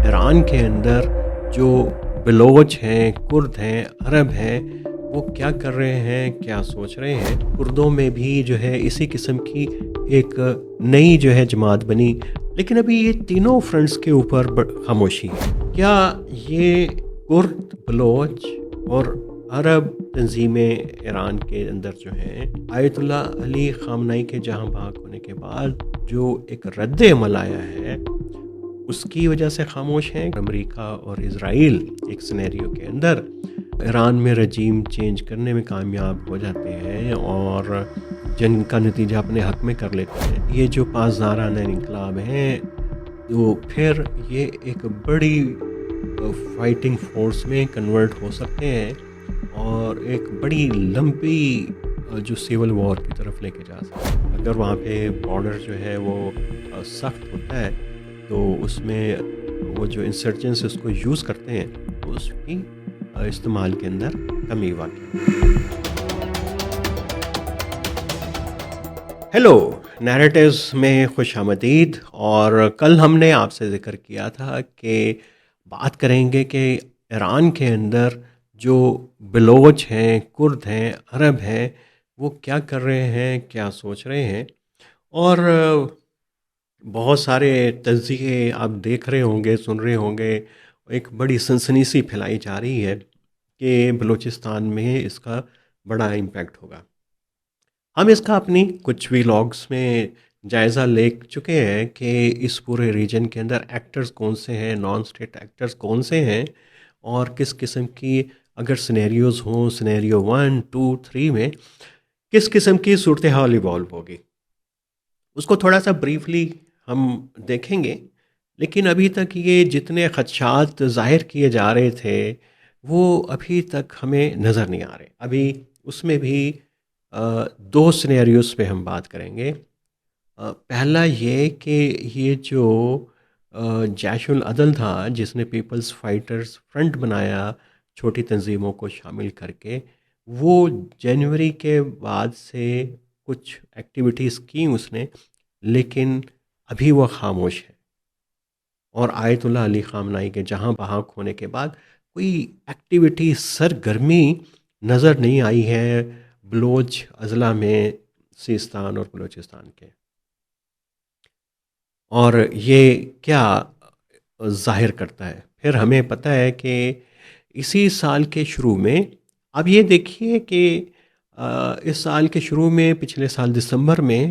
ایران کے اندر جو بلوچ ہیں، کرد ہیں، عرب ہیں، وہ کیا کر رہے ہیں، کیا سوچ رہے ہیں. کردوں میں بھی جو ہے اسی قسم کی ایک نئی جو ہے جماعت بنی، لیکن ابھی یہ تینوں فرنٹس کے اوپر خاموشی ہے. کیا یہ کرد، بلوچ اور عرب تنظیمیں ایران کے اندر جو ہیں آیت اللہ علی خامنائی کے جہاں بحق ہونے کے بعد جو ایک رد عمل آیا ہے اس کی وجہ سے خاموش ہیں؟ امریکہ اور اسرائیل ایک سینیریو کے اندر ایران میں رجیم چینج کرنے میں کامیاب ہو جاتے ہیں اور جنگ کا نتیجہ اپنے حق میں کر لیتے ہیں. یہ جو پاسدارانہ انقلاب ہیں تو پھر یہ ایک بڑی فائٹنگ فورس میں کنورٹ ہو سکتے ہیں اور ایک بڑی لمبی جو سیول وار کی طرف لے کے جا سکتے ہیں. اگر وہاں پہ بارڈر جو ہے وہ سخت ہوتا ہے تو اس میں وہ جو انسرجنس اس کو یوز کرتے ہیں تو اس کی استعمال کے اندر کمی واقع. ہیلو، نیریٹیوز میں خوش آمدید. اور کل ہم نے آپ سے ذکر کیا تھا کہ بات کریں گے کہ ایران کے اندر جو بلوچ ہیں، کرد ہیں، عرب ہیں، وہ کیا کر رہے ہیں، کیا سوچ رہے ہیں. اور بہت سارے تجزیے آپ دیکھ رہے ہوں گے، سن رہے ہوں گے. ایک بڑی سنسنی سی پھیلائی جا رہی ہے کہ بلوچستان میں اس کا بڑا امپیکٹ ہوگا. ہم اس کا اپنی کچھ ویلاگس میں جائزہ لے چکے ہیں کہ اس پورے ریجن کے اندر ایکٹرز کون سے ہیں، نان اسٹیٹ ایکٹرز کون سے ہیں، اور کس قسم کی اگر سینیریوز ہوں، سینیریو 1، 2، 3 میں کس قسم کی صورتحال ایوالو ہوگی. اس کو تھوڑا سا بریفلی ہم دیکھیں گے. لیکن ابھی تک یہ جتنے خدشات ظاہر کیے جا رہے تھے وہ ابھی تک ہمیں نظر نہیں آ رہے. ابھی اس میں بھی دو سینیریوز پہ ہم بات کریں گے. پہلا یہ کہ یہ جو جیش العدل تھا جس نے پیپلز فائٹرز فرنٹ بنایا چھوٹی تنظیموں کو شامل کر کے، وہ جنوری کے بعد سے کچھ ایکٹیویٹیز کی اس نے، لیکن ابھی وہ خاموش ہے. اور آیت اللہ علی خامنائی کے جہاں بحق ہونے کے بعد کوئی ایکٹیویٹی، سرگرمی نظر نہیں آئی ہے بلوچ اضلاع میں، سیستان اور بلوچستان کے. اور یہ کیا ظاہر کرتا ہے؟ پھر ہمیں پتہ ہے کہ اسی سال کے شروع میں، اب یہ دیکھیے کہ اس سال کے شروع میں، پچھلے سال دسمبر میں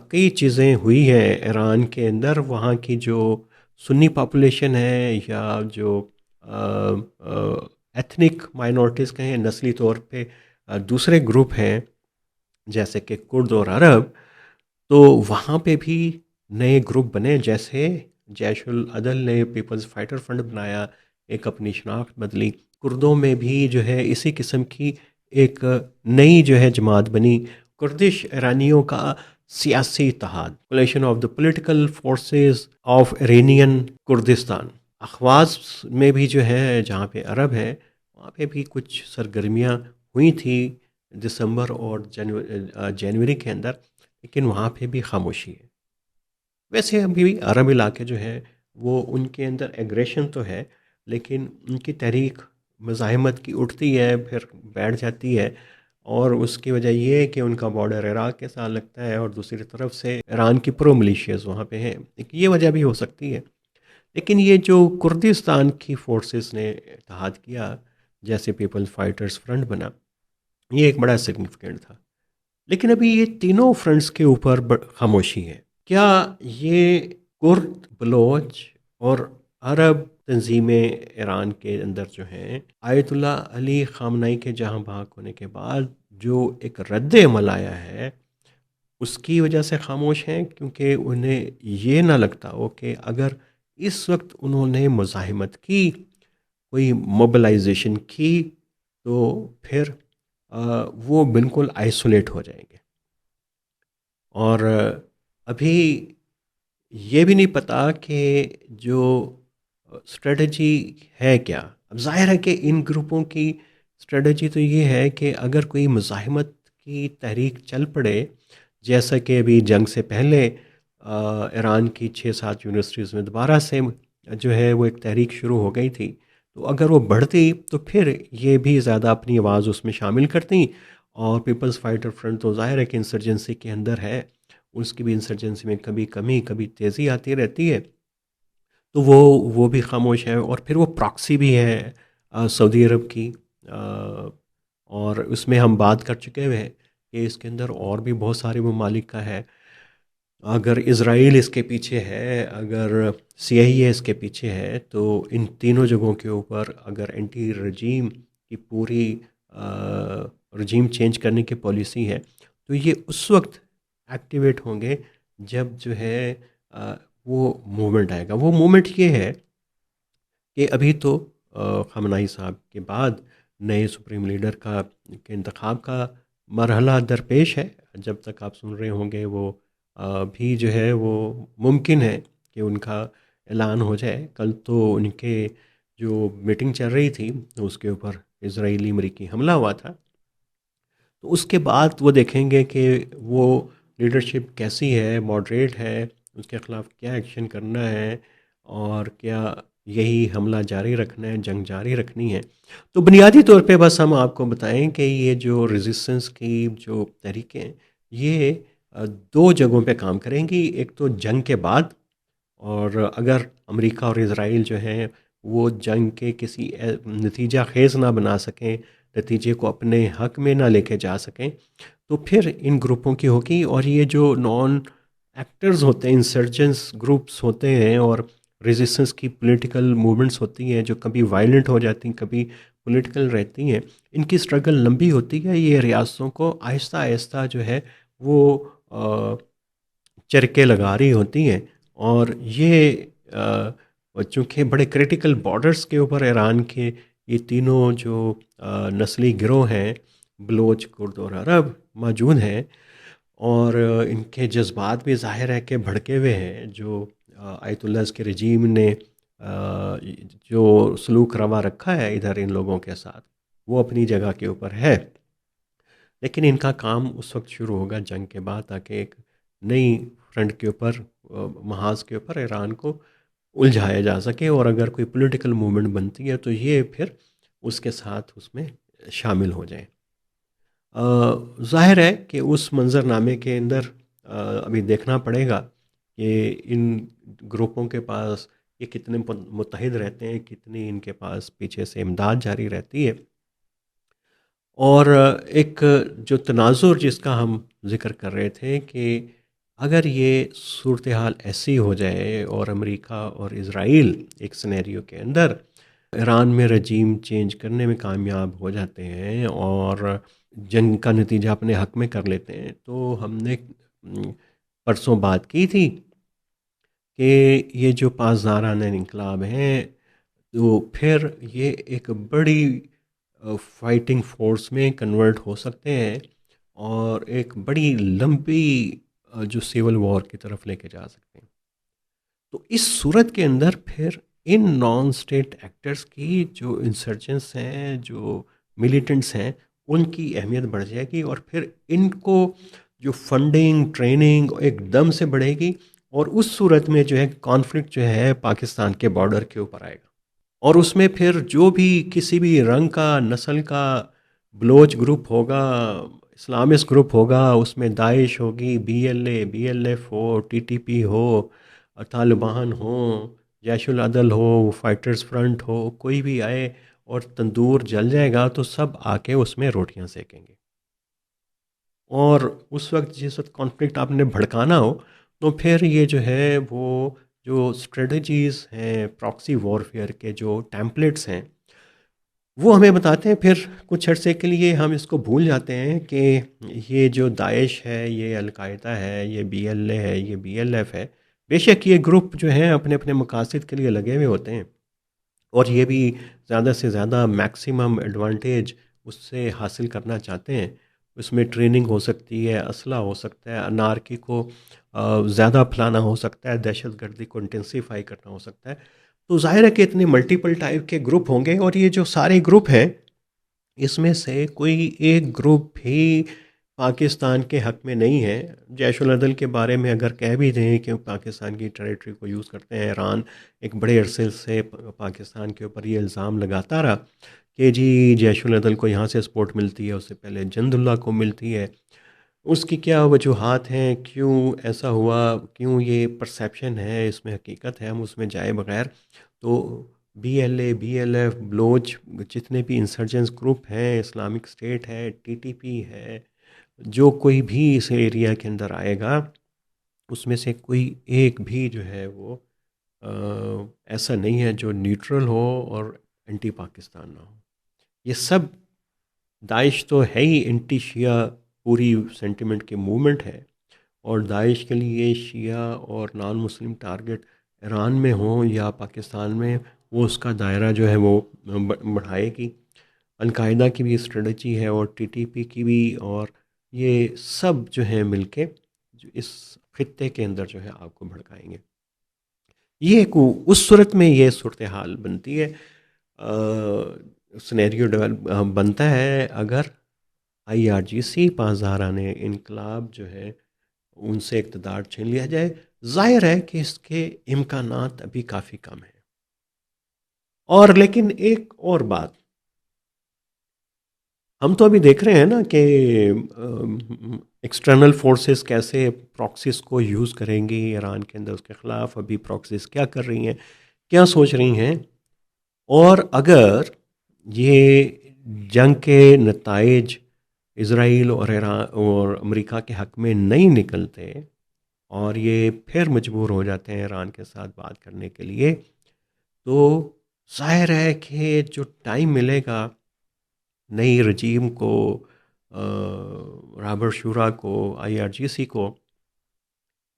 کئی چیزیں ہوئی ہیں ایران کے اندر. وہاں کی جو سنی پاپولیشن ہے یا جو ایتھنک مائنورٹیز کہیں، نسلی طور پہ دوسرے گروپ ہیں جیسے کہ کرد اور عرب، تو وہاں پہ بھی نئے گروپ بنے. جیسے جیش العدل نے پیپلز فائٹر فرنٹ بنایا، ایک اپنی شناخت بدلی. کردوں میں بھی جو ہے اسی قسم کی ایک نئی جو ہے جماعت بنی، کردش ایرانیوں کا سیاسی اتحاد، coalition of the political forces of Iranian Kurdistan. Ahvaz میں بھی جو ہے جہاں پہ عرب ہے وہاں پہ بھی کچھ سرگرمیاں ہوئی تھی دسمبر اور جنوری کے اندر، لیکن وہاں پہ بھی خاموشی ہے. ویسے ابھی بھی عرب علاقے جو ہیں وہ ان کے اندر ایگریشن تو ہے، لیکن ان کی تحریک مزاحمت کی اٹھتی ہے پھر بیٹھ جاتی ہے. اور اس کی وجہ یہ ہے کہ ان کا بارڈر عراق کے ساتھ لگتا ہے اور دوسری طرف سے ایران کی پرو ملیشیاز وہاں پہ ہیں. یہ وجہ بھی ہو سکتی ہے. لیکن یہ جو کردستان کی فورسز نے اتحاد کیا، جیسے پیپل فائٹرز فرنٹ بنا، یہ ایک بڑا سگنیفیکنٹ تھا. لیکن ابھی یہ تینوں فرنٹس کے اوپر خاموشی ہے. کیا یہ کرد، بلوچ اور عرب تنظیمیں ایران کے اندر جو ہیں آیت اللہ علی خامنائی کے جہاں بحق ہونے کے بعد جو ایک رد عمل آیا ہے اس کی وجہ سے خاموش ہیں؟ کیونکہ انہیں یہ نہ لگتا ہو کہ اگر اس وقت انہوں نے مزاحمت کی، کوئی موبلائزیشن کی، تو پھر وہ بالکل آئسولیٹ ہو جائیں گے. اور ابھی یہ بھی نہیں پتا کہ جو اسٹریٹجی ہے کیا. اب ظاہر ہے کہ ان گروپوں کی اسٹریٹجی تو یہ ہے کہ اگر کوئی مزاحمت کی تحریک چل پڑے، جیسا کہ ابھی جنگ سے پہلے ایران کی 6-7 یونیورسٹیز میں دوبارہ سے جو ہے وہ ایک تحریک شروع ہو گئی تھی، تو اگر وہ بڑھتی تو پھر یہ بھی زیادہ اپنی آواز اس میں شامل کرتی، اور پیپلز فائٹر فرنٹ تو ظاہر ہے کہ انسرجنسی کے اندر ہے، اس کی بھی انسرجنسی میں کبھی کمی کبھی تیزی آتی رہتی ہے، تو وہ بھی خاموش ہے، اور پھر وہ پراکسی بھی ہے سعودی عرب کی، آ، اور اس میں ہم بات کر چکے ہوئے ہیں کہ اس کے اندر اور بھی بہت سارے ممالک کا ہے، اگر اسرائیل اس کے پیچھے ہے، اگر سی آئی اے اس کے پیچھے ہے، تو ان تینوں جگہوں کے اوپر اگر اینٹی رجیم کی پوری رجیم چینج کرنے کی پالیسی ہے، تو یہ اس وقت ایکٹیویٹ ہوں گے جب جو ہے وہ موومنٹ آئے گا۔ وہ موومنٹ یہ ہے کہ ابھی تو خامنہئی صاحب کے بعد نئے سپریم لیڈر کا کے انتخاب کا مرحلہ درپیش ہے، جب تک آپ سن رہے ہوں گے وہ بھی جو ہے وہ ممکن ہے کہ ان کا اعلان ہو جائے۔ کل تو ان کے جو میٹنگ چل رہی تھی اس کے اوپر اسرائیلی امریکی حملہ ہوا تھا، تو اس کے بعد وہ دیکھیں گے کہ وہ لیڈرشپ کیسی ہے، ماڈریٹ ہے، اس کے خلاف کیا ایکشن کرنا ہے، اور کیا یہی حملہ جاری رکھنا ہے، جنگ جاری رکھنی ہے۔ تو بنیادی طور پہ بس ہم آپ کو بتائیں کہ یہ جو ریزسٹنس کی جو تحریکیں ہیں، یہ دو جگہوں پہ کام کریں گی، ایک تو جنگ کے بعد، اور اگر امریکہ اور اسرائیل جو ہیں وہ جنگ کے کسی نتیجہ خیز نہ بنا سکیں، نتیجے کو اپنے حق میں نہ لے کے جا سکیں، تو پھر ان گروپوں کی ہوگی، اور یہ جو نان ایکٹرز ہوتے ہیں، انسرجنس گروپس ہوتے ہیں اور ریزسٹنس کی پولیٹیکل موومنٹس ہوتی ہیں جو کبھی وائلنٹ ہو جاتی ہیں کبھی پولیٹیکل رہتی ہیں، ان کی اسٹرگل لمبی ہوتی ہے، یہ ریاستوں کو آہستہ آہستہ جو ہے وہ چرکے لگا رہی ہوتی ہیں، اور یہ چونکہ بڑے کریٹیکل بارڈرز کے اوپر ایران کے یہ تینوں جو نسلی گروہ ہیں، بلوچ، کرد اور عرب موجود ہیں، اور ان کے جذبات بھی ظاہر ہے کہ بھڑکے ہوئے ہیں، جو آیت اللہ کے رجیم نے جو سلوک روا رکھا ہے ادھر ان لوگوں کے ساتھ، وہ اپنی جگہ کے اوپر ہے، لیکن ان کا کام اس وقت شروع ہوگا جنگ کے بعد، تاکہ ایک نئی فرنٹ کے اوپر محاذ کے اوپر ایران کو الجھایا جا سکے، اور اگر کوئی پولیٹیکل موومنٹ بنتی ہے تو یہ پھر اس کے ساتھ اس میں شامل ہو جائیں۔ ظاہر ہے کہ اس منظر نامے کے اندر ابھی دیکھنا پڑے گا کہ ان گروپوں کے پاس یہ کتنے متحد رہتے ہیں، کتنی ان کے پاس پیچھے سے امداد جاری رہتی ہے، اور ایک جو تناظر جس کا ہم ذکر کر رہے تھے کہ اگر یہ صورتحال ایسی ہو جائے اور امریکہ اور اسرائیل ایک سینیریو کے اندر ایران میں رجیم چینج کرنے میں کامیاب ہو جاتے ہیں اور جنگ کا نتیجہ اپنے حق میں کر لیتے ہیں، تو ہم نے پرسوں بات کی تھی کہ یہ جو پاسداران انقلاب ہیں تو پھر یہ ایک بڑی فائٹنگ فورس میں کنورٹ ہو سکتے ہیں، اور ایک بڑی لمبی جو سیول وار کی طرف لے کے جا سکتے ہیں۔ تو اس صورت کے اندر پھر ان نان اسٹیٹ ایکٹرز کی جو انسرجنس ہیں، جو ملیٹنٹس ہیں، ان کی اہمیت بڑھ جائے گی، اور پھر ان کو جو فنڈنگ ٹریننگ ایک دم سے بڑھے گی، اور اس صورت میں جو ہے کانفلکٹ جو ہے پاکستان کے بارڈر کے اوپر آئے گا، اور اس میں پھر جو بھی کسی بھی رنگ کا نسل کا بلوچ گروپ ہوگا، اسلامسٹ گروپ ہوگا، اس میں داعش ہوگی، B L A, B L F ہو، ٹی ٹی پی ہو، طالبان ہوں، جیش العدل ہو، فائٹرز فرنٹ ہو، کوئی بھی آئے اور تندور جل جائے گا تو سب آ کے اس میں روٹیاں سیکیں گے، اور اس وقت جس وقت کانفلکٹ آپ نے بھڑکانا ہو تو پھر یہ جو ہے وہ جو اسٹریٹجیز ہیں پراکسی وارفیئر کے جو ٹیمپلیٹس ہیں وہ ہمیں بتاتے ہیں، پھر کچھ عرصے کے لیے ہم اس کو بھول جاتے ہیں کہ یہ جو داعش ہے، یہ القاعدہ ہے، یہ بی ایل اے ہے، یہ بی ایل ایف ہے، بے شک یہ گروپ جو ہیں اپنے اپنے مقاصد کے لیے لگے ہوئے ہوتے ہیں، اور یہ بھی زیادہ سے زیادہ میکسیمم ایڈوانٹیج اس سے حاصل کرنا چاہتے ہیں۔ اس میں ٹریننگ ہو سکتی ہے، اسلحہ ہو سکتا ہے، انارکی کو زیادہ پھیلانا ہو سکتا ہے، دہشت گردی کو انٹینسیفائی کرنا ہو سکتا ہے، تو ظاہر ہے کہ اتنے ملٹیپل ٹائپ کے گروپ ہوں گے، اور یہ جو سارے گروپ ہیں اس میں سے کوئی ایک گروپ بھی پاکستان کے حق میں نہیں ہے. جیش العدل کے بارے میں اگر کہہ بھی دیں کہ پاکستان کی ٹریٹری کو یوز کرتے ہیں، ایران ایک بڑے عرصے سے پاکستان کے اوپر یہ الزام لگاتا رہا کہ جی جیش العدل کو یہاں سے سپورٹ ملتی ہے، اس سے پہلے جند اللہ کو ملتی ہے. اس کی کیا وجوہات ہیں، کیوں ایسا ہوا، کیوں یہ پرسیپشن ہے، اس میں حقیقت ہے، ہم اس میں جائے بغیر تو BLA BLF بلوچ جتنے بھی انسرجنس گروپ ہیں، اسلامک اسٹیٹ ہے، TTP ہے، جو کوئی بھی اس ایریا کے اندر آئے گا اس میں سے کوئی ایک بھی جو ہے وہ ایسا نہیں ہے جو نیوٹرل ہو اور اینٹی پاکستان نہ ہو. یہ سب داعش تو ہے ہی اینٹی شیعہ پوری سینٹیمنٹ کی موومنٹ ہے، اور داعش کے لیے شیعہ اور نان مسلم ٹارگٹ ایران میں ہوں یا پاکستان میں، وہ اس کا دائرہ جو ہے وہ بڑھائے گی. القاعدہ کی بھی اسٹریٹجی ہے اور TTP کی بھی، اور یہ سب جو ہیں مل کے جو اس خطے کے اندر جو ہے آپ کو بھڑکائیں گے. یہ اس صورت میں یہ صورتحال بنتی ہے، سنیریو بنتا ہے اگر IRGC پاسداران انقلاب جو ہے ان سے اقتدار چھین لیا جائے. ظاہر ہے کہ اس کے امکانات ابھی کافی کم ہیں. اور لیکن ایک اور بات ہم تو ابھی دیکھ رہے ہیں نا کہ ایکسٹرنل فورسز کیسے پراکسیز کو یوز کریں گی ایران کے اندر اس کے خلاف. ابھی پراکسیز کیا کر رہی ہیں، کیا سوچ رہی ہیں، اور اگر یہ جنگ کے نتائج اسرائیل اور ایران اور امریکہ کے حق میں نہیں نکلتے اور یہ پھر مجبور ہو جاتے ہیں ایران کے ساتھ بات کرنے کے لیے، تو ظاہر ہے کہ جو ٹائم ملے گا نئی رجیم کو، رابرٹ شورا کو، IRGC کو،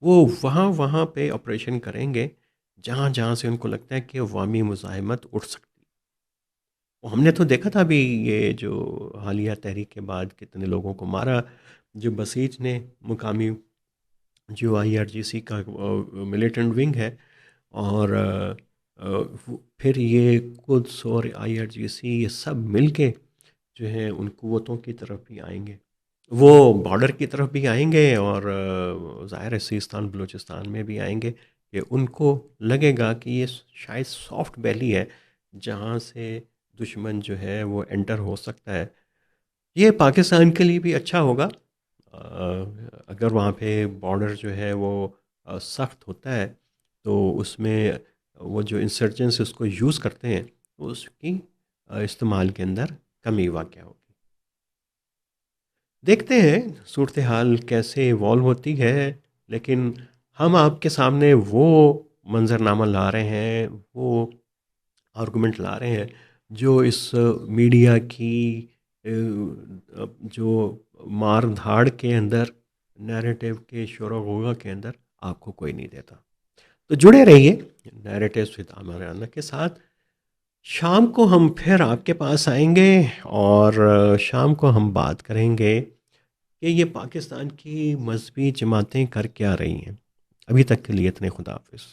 وہ وہاں پہ آپریشن کریں گے جہاں جہاں سے ان کو لگتا ہے کہ عوامی مزاحمت اٹھ سکتی. ہم نے تو دیکھا تھا ابھی یہ جو حالیہ تحریک کے بعد کتنے لوگوں کو مارا، جو بسیج نے مقامی جو IRGC کا ملیٹنٹ ونگ ہے، اور پھر یہ قدس اور IRGC یہ سب مل کے جو ہے ان قوتوں کی طرف بھی آئیں گے، وہ بارڈر کی طرف بھی آئیں گے، اور ظاہر ہے سیستان بلوچستان میں بھی آئیں گے کہ ان کو لگے گا کہ یہ شاید سافٹ بیلی ہے جہاں سے دشمن جو ہے وہ انٹر ہو سکتا ہے. یہ پاکستان کے لیے بھی اچھا ہوگا اگر وہاں پہ بارڈر جو ہے وہ سخت ہوتا ہے تو اس میں وہ جو انسرجنس اس کو یوز کرتے ہیں اس کی استعمال کے اندر کمی واقع ہوگی. دیکھتے ہیں صورتحال کیسے ایوالو ہوتی ہے، لیکن ہم آپ کے سامنے وہ منظرنامہ لا رہے ہیں، وہ آرگومنٹ لا رہے ہیں جو اس میڈیا کی جو مار دھاڑ کے اندر، نیریٹو کے شور و غوغا کے اندر آپ کو کوئی نہیں دیتا. تو جڑے رہیے نیریٹوز ود آمرانہ کے ساتھ. شام کو ہم پھر آپ کے پاس آئیں گے اور شام کو ہم بات کریں گے کہ یہ پاکستان کی مذہبی جماعتیں کر کیا رہی ہیں. ابھی تک کے لیے اتنے، خدا حافظ.